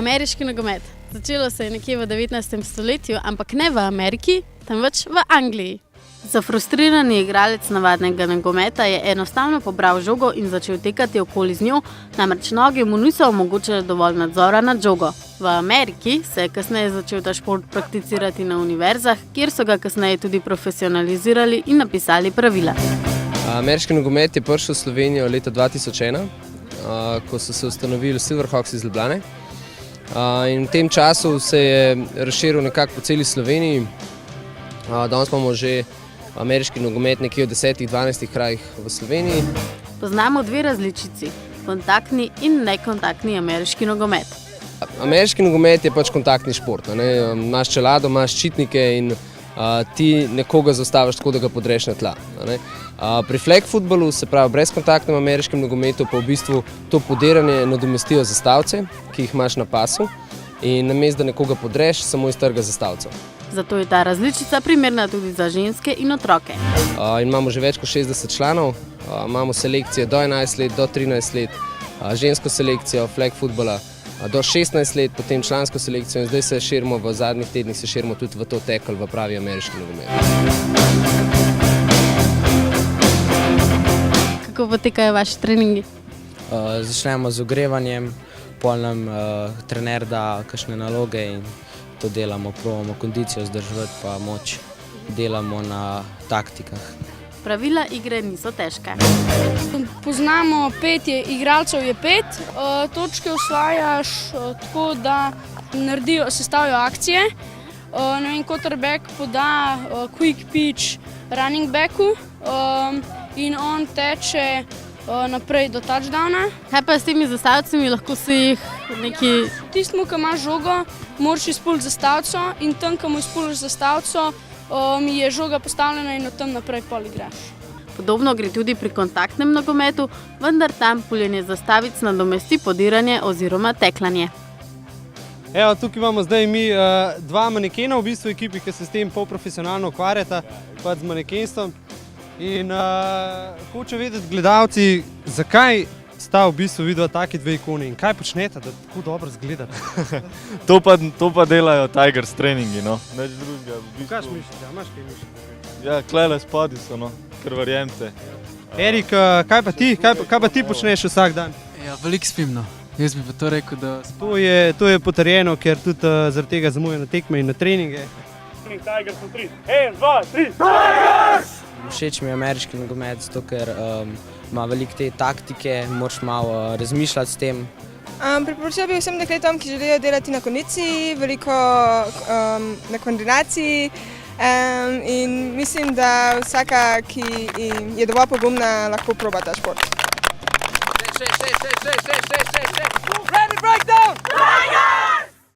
Ameriški nogomet. Začelo se je nekje v 19. stoletju, ampak ne v Ameriki, temveč v Angliji. Zafrustrirani igralec navadnega nogometa je enostavno pobral žogo in začel tekati okoli z njo, namreč noge mu niso omogočile dovolj nadzora nad žogo. V Ameriki se je kasneje začel ta šport prakticirati na univerzah, kjer so ga kasneje tudi profesionalizirali in napisali pravila. Ameriški nogomet je prišel v Slovenijo leta 2001, ko so se ustanovili Silverhawks iz Ljubljane. In v tem času se je razširil nekako po celi Sloveniji. Danes imamo že ameriški nogomet nekje v 10-12 krajih v Sloveniji. Poznamo dve različici, kontaktni in nekontaktni ameriški nogomet. Ameriški nogomet je pač kontaktni šport. Imaš čelado, imaš ščitnike in ti nekoga zaustaviš tako, da ga podreš na tla. Pri flag futbalu, se pravi brezkontaktnem ameriškem nogometu, pa v bistvu to podiranje nadomestijo zastavce, ki jih imaš na pasu, in namesto da nekoga podreš, samo iztrga zastavcev. Zato je ta različica primerna tudi za ženske in otroke. Imamo že več kot 60 članov, imamo selekcije do 11 let, do 13 let, žensko selekcijo flag futbola do 16 let, potem člansko selekcijo in zdaj se širimo, v zadnjih tednih se širimo tudi v to tackle, v pravi ameriški nogomet. Kako potekajo vaši treningi? Začnemo z ogrevanjem, pol nam trener da kakšne naloge in to delamo, probamo kondicijo vzdrževati pa moč, delamo na taktikah. Pravila igre niso težke. Poznamo 5 igralcev, je 5, točke osvajaš tako, da sestavijo akcije. Quarterback poda quick pitch running backu in on teče naprej do touchdowna. Kaj pa s temi zastavcami, lahko si jih neki... Tistemu, ki ima žogo, moraš izpuliti zastavco in tam, ko mu izpuliš zastavco, je žoga postavljena in od tam naprej pol igraš. Podobno gre tudi pri kontaktnem nogometu, vendar tam puljenje zastavic nadomesti podiranje oziroma teklanje. Evo, tukaj imamo zdaj mi dva manekena v bistvu ekipi, ki se s tem polprofesionalno ukvarjata, pač z manekenstvom. In hočem vedeti gledalci, zakaj sta v bistvu videla taki dve ikoni in kaj počneta, da tako dobro izgledata? To pa delajo Tigers treningi, no. Neč drugega. Kaj mišljate, imaš kaj mišljate? Ja, klele spadi so, no, ker verjemte. Erik, kaj pa ti počneš vsak dan? Ja, veliko spim, no. Jaz bi pa to rekel, da... To je potrjeno, ker tudi zaradi tega zamuja na tekme in na treninge. Tigers na 3, 1, 2, 3, Tigers! Všeč mi je ameriški nogomet, zato ker ima veliko te taktike, moraš malo razmišljati s tem. Priporočila bi vsem dekletom, ki želijo delati na kondiciji, veliko na koordinaciji in mislim, da vsaka, ki je dovolj pogumna, lahko proba ta šport. Ready, breakdown! Tigers!